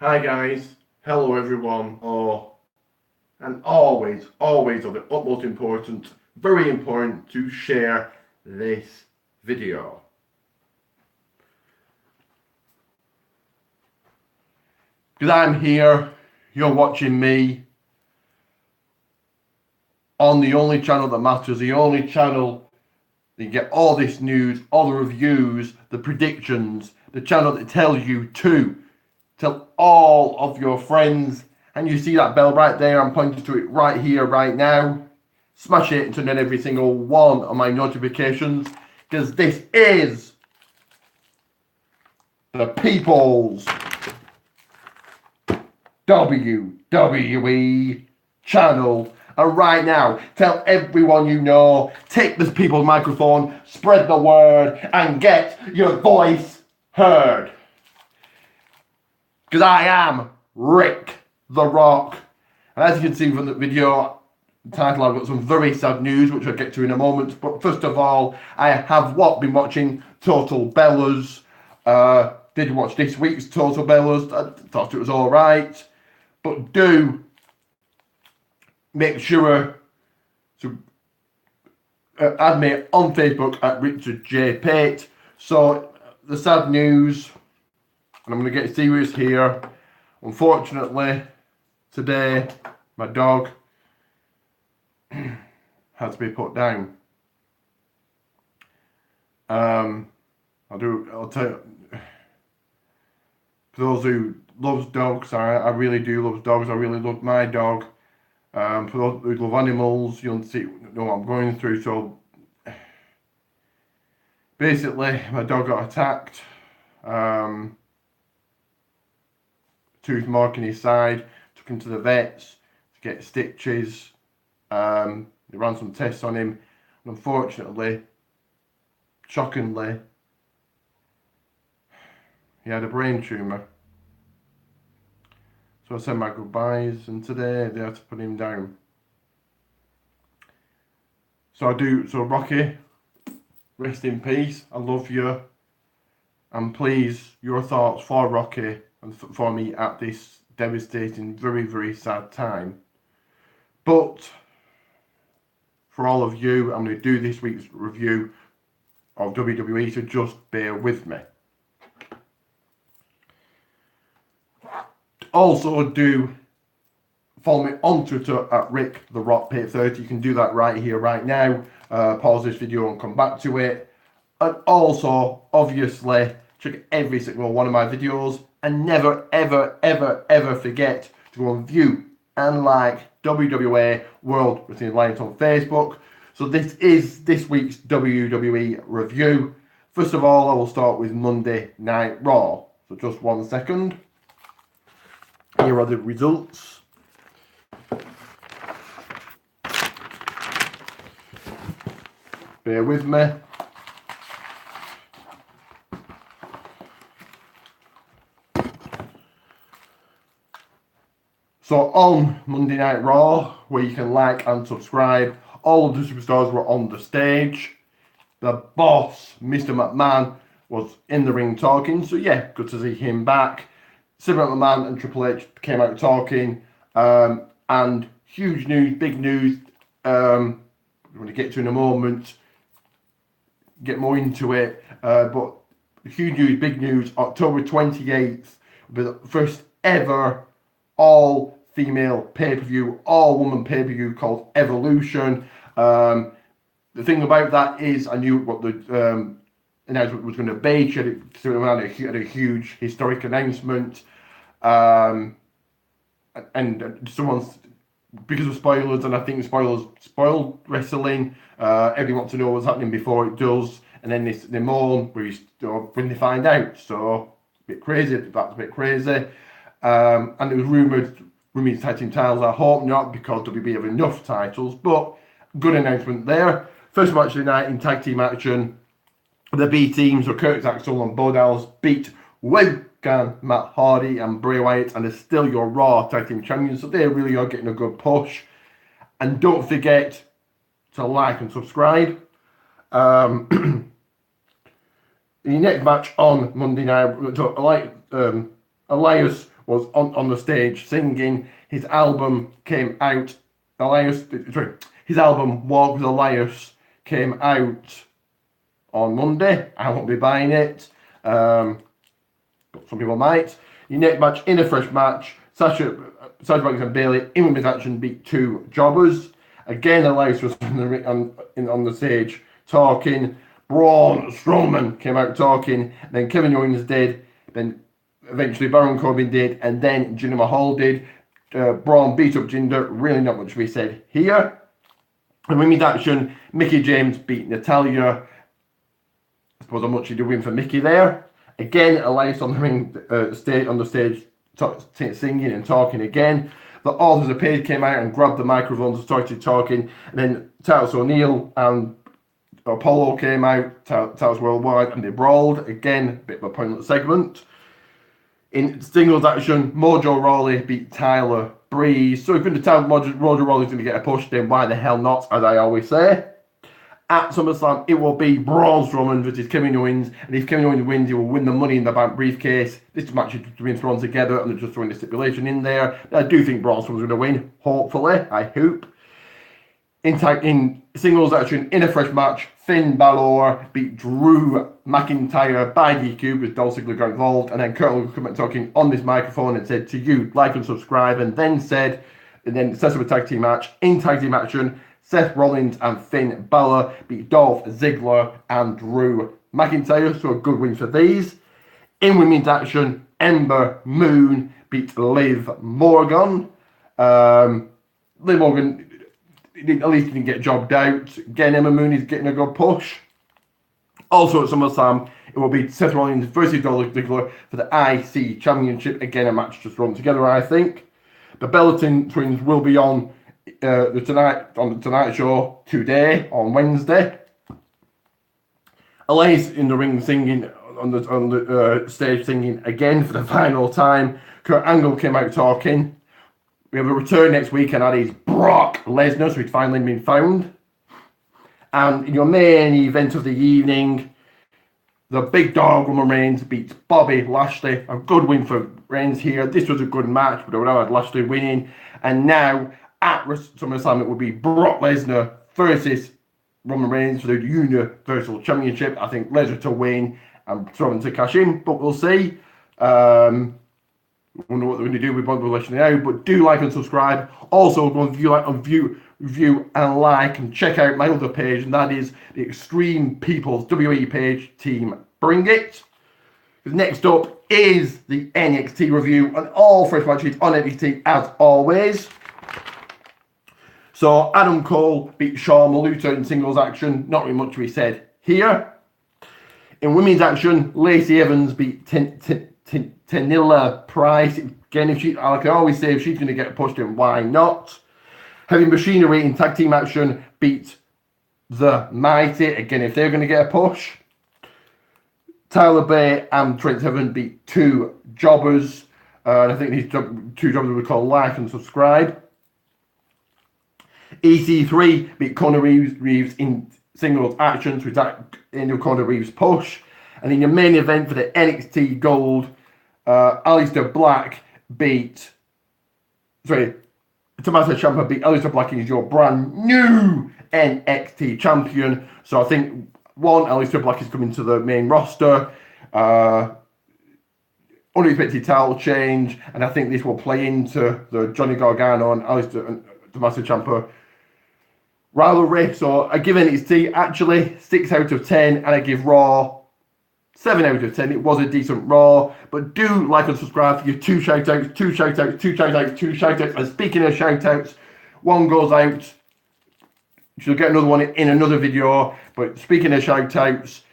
Hi guys, hello everyone, and always of the utmost importance, very important to share this video. Because I'm here, you're watching me on the only channel that matters, the only channel that you get all this news, all the reviews, the predictions, the channel that tells you to tell all of your friends. And you see that bell right there, I'm pointing to it right here, right now. Smash it and turn on every single one of my notifications, because this is the People's WWE channel. And right now, tell everyone you know, take this People's microphone, spread the word, and get your voice heard. Because I am Rick the Rock. And as you can see from the video title, I've got some very sad news, which I'll get to in a moment. But first of all, I have been watching Total Bellas. Did watch this week's Total Bellas. I thought it was all right. But do make sure to add me on Facebook at Richard J. Pate. So the sad news, and I'm going to get serious here. Unfortunately, today my dog had to be put down. I'll tell you, for those who loves dogs, I really do love dogs. I really love my dog. For those who love animals, you'll see what I'm going through. So basically, my dog got attacked. Tooth mark in his side. Took him to the vets to get stitches. They ran some tests on him. And unfortunately, shockingly, he had a brain tumour. So I said my goodbyes, and today they had to put him down. So Rocky, rest in peace. I love you. And please, your thoughts for Rocky and for me at this devastating, very, very sad time. But for all of you, I'm going to do this week's review of WWE, so just bear with me. Also, do follow me on Twitter at Rick the Rock Pate 30. You can do that right here, right now. Pause this video and come back to it. And also, obviously, check every single one of my videos, and never, ever, ever, ever forget to go and view and like WWE World Wrestling Alliance on Facebook. So this is this week's WWE review. First of all, I will start with Monday Night Raw. So just 1 second. Here are the results. Bear with me. So on Monday Night Raw, where you can like and subscribe, all of the superstars were on the stage. The boss, Mr. McMahon, was in the ring talking. So yeah, good to see him back. Stephanie McMahon and Triple H came out talking, and huge news, big news. I'm going to get to in a moment, get more into it. But huge news, big news. October 28th, the first ever all-female pay-per-view, all-woman pay-per-view called Evolution. The thing about that is, I knew what the announcement was going to be. She had a huge historic announcement, and someone's, because of spoilers, and I think spoilers spoil wrestling. Everyone wants to know what's happening before it does, and then they mourn when they find out. So a bit crazy. That's a bit crazy. And it was rumoured women's tag team titles. I hope not, because WB have enough titles. But good announcement there. First match of the night in tag team action. The B teams were Curtis Axel and Bo Dallas beat Wogan, Matt Hardy and Bray Wyatt, and they're still your Raw tag team champions. So they really are getting a good push. And don't forget to like and subscribe. The next match on Monday night, Elias was on the stage singing. His album came out. His album Walk with Elias came out on Monday. I won't be buying it, but some people might. Your next match in a fresh match, Sasha Banks and Bayley in women's action beat two jobbers. Again, Elias was on the stage talking. Braun Strowman came out talking. Then Kevin Owens did. Then eventually Baron Corbin did. And then Jinder Mahal did. Braun beat up Jinder. Really not much to be said here. In women's action, Mickie James beat Natalya. I suppose how much you do win for Mickie there. Again, Elias on the stage singing and talking again. The Authors of Pain came out and grabbed the microphones and started talking. And then Titus O'Neil and Apollo came out, Titus Worldwide, and they brawled. Again, a bit of a pointless segment. In singles action, Mojo Rawley beat Tyler Breeze. So if you're going to tell Mojo Rawley's going to get a push, then why the hell not, as I always say. At SummerSlam, it will be Braun Strowman versus Kevin Owens. And if Kevin Owens wins, he will win the Money in the Bank briefcase. This match is being thrown together and they're just throwing the stipulation in there. I do think Braun Strowman's going to win, hopefully, I hope. In singles action, in a fresh match, Finn Balor beat Drew McIntyre by DQ with Dolph Ziggler got involved. And then Kurt Angle came out talking on this microphone and said to you, like and subscribe. And then sets up a tag team match. In tag team action, Seth Rollins and Finn Balor beat Dolph Ziggler and Drew McIntyre. So a good win for these. In women's action, Ember Moon beat Liv Morgan. Liv Morgan at least didn't get jobbed out. Again, Ember Moon is getting a good push. Also at SummerSlam, it will be Seth Rollins versus Dolph Ziggler for the IC Championship. Again, a match just run together, I think. The Bella Twins will be on the Tonight Show today on Wednesday. Elias in the ring singing on the stage singing again for the final time. Kurt Angle came out talking. We have a return next week, and that is Brock Lesnar, so he's finally been found. And in your main event of the evening, the big dog Roman Reigns beats Bobby Lashley. A good win for Reigns here. This was a good match, but I would have had Lashley winning. And now at SummerSlam, it will be Brock Lesnar versus Roman Reigns for the Universal Championship. I think Lesnar to win and Strowman to cash in, but we'll see. I wonder what they're going to do with Bobby Lashley now, but do like and subscribe. Also, go and view and like and check out my other page, and that is the Extreme People's WE page, Team Bring It. Next up is the NXT review, and all fresh matches on NXT as always. So Adam Cole beat Shawn Maluta in singles action. Not really much to be said here. In women's action, Lacey Evans beat Tanilla Price. Again, like I always say, if she's going to get pushed in, why not? Heavy Machinery in tag team action beat The Mighty. Again, if they're going to get a push. Tyler Bate and Trent Seven beat two jobbers. And I think these two jobbers we call like and subscribe. EC3 beat Conor Reeves in singles actions with that end Conor Reeves push. And in your main event for the NXT Gold, Aleister Black beat... Tommaso Ciampa beat Aleister Black and is your brand new NXT champion. So I think, one, Aleister Black is coming to the main roster. Unexpected title change. And I think this will play into the Johnny Gargano and Aleister and Tommaso Ciampa rivalry. So I give NXT actually 6 out of 10, and I give Raw 7 out of 10. It was a decent Raw, but do like and subscribe for your 2 shoutouts, 2 shoutouts, 2 shoutouts, 2 shoutouts. And speaking of shoutouts, one goes out. You'll get another one in another video. But speaking of shoutouts,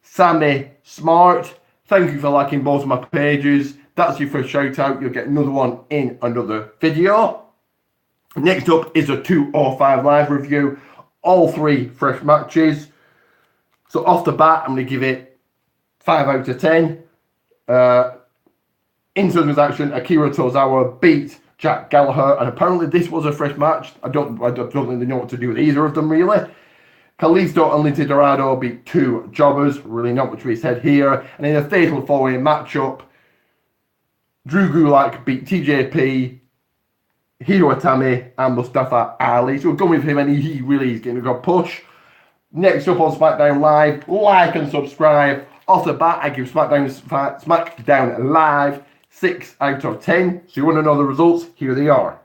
Sammy Smart, thank you for liking both of my pages. That's your first shoutout. You'll get another one in another video. Next up is a 205 Live review. All 3 fresh matches. So off the bat, I'm going to give it 5 out of 10. In singles action, Akira Tozawa beat Jack Gallagher, and apparently this was a fresh match. I don't really know what to do with either of them really. Kalisto and Lindsay Dorado beat 2 jobbers. Really not much to be said here. And in a fatal 4-way matchup, Drew Gulak beat TJP, Hiro Itami and Mustafa Ali. So we're going with him, and he really is getting a good push. Next up on SmackDown Live, like and subscribe. Off the bat, I give SmackDown Live 6 out of 10. So you want to know the results? Here they are.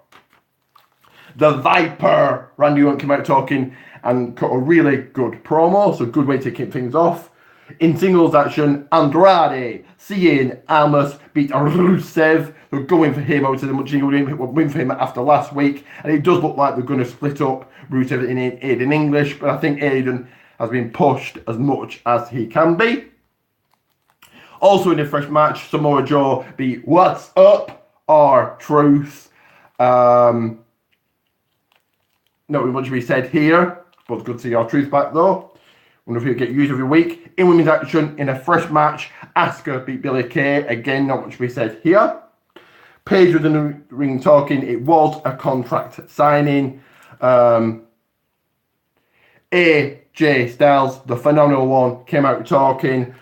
The Viper, Randy Orton came out talking and cut a really good promo, so good way to kick things off. In singles action, Andrade, Cien Almas beat Rusev. They're going for him. Obviously, the Jingle win for him after last week, and it does look like they're going to split up Rusev in Aiden English, but I think Aiden has been pushed as much as he can be. Also in the fresh match, Samoa Joe beat What's Up R-Truth. Not really much to be said here, but it's good to see R-Truth back though. Wonder if he'll get used every week. In women's action, in a fresh match, Asuka beat Billie Kay. Again, not much to be said here. Paige was in the ring talking. It was a contract signing. AJ Styles, the phenomenal one, came out talking.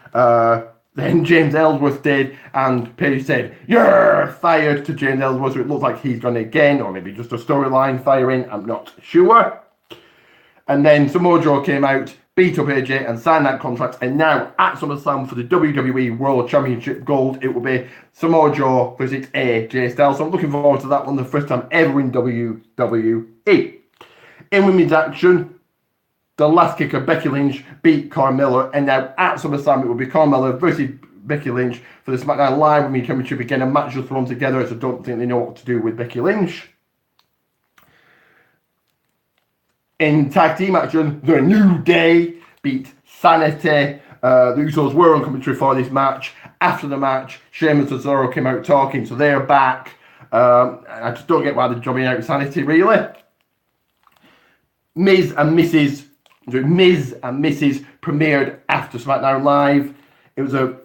Then James Ellsworth did, and Paige said, "You're fired" to James Ellsworth. So it looks like he's gone again, or maybe just a storyline firing. I'm not sure. And then Samoa Joe came out, beat up AJ and signed that contract, and now at SummerSlam for the WWE World Championship Gold, it will be Samoa Joe versus AJ Styles. So I'm looking forward to that one, the first time ever in WWE. In women's action, the last kicker, Becky Lynch, beat Carmella, and now at SummerSlam it will be Carmella versus Becky Lynch for the SmackDown Live Women's Championship. Again, a match just thrown together, so I don't think they know what to do with Becky Lynch. In tag team action, The New Day beat Sanity. The Usos were on commentary for this match. After the match, Sheamus and Cesaro came out talking, so they're back. I just don't get why they're jobbing out Sanity, really. Miz and Mrs. premiered after SmackDown Live. It was a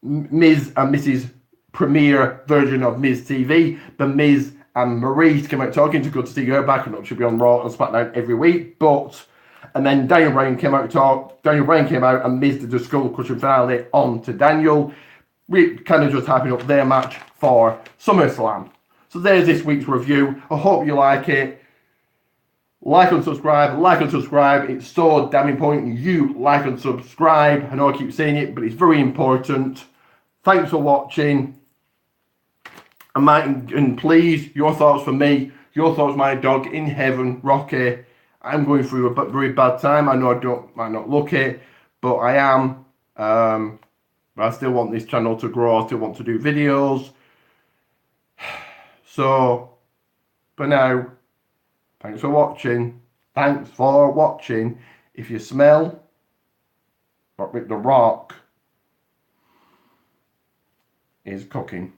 Miz and Mrs. premiere version of Miz TV. The Miz and Maurice came out talking. It's good to see her back. I'm not sure she'll be on Raw and SmackDown every week, and then Daniel Bryan came out to talk. Daniel Bryan came out and Miz did the skull crushing finale on to Daniel. We kind of just hyping up their match for SummerSlam. So there's this week's review. I hope you like it. Like and subscribe. It's so damn important you like and subscribe. I know I keep saying it, but it's very important. Thanks for watching. And please, your thoughts for me, your thoughts, my dog in heaven, Rocky. I'm going through a very bad time. I know I might not look it, but I am. But I still want this channel to grow. I still want to do videos. So, for now, thanks for watching. If you smell what The Rock is cooking.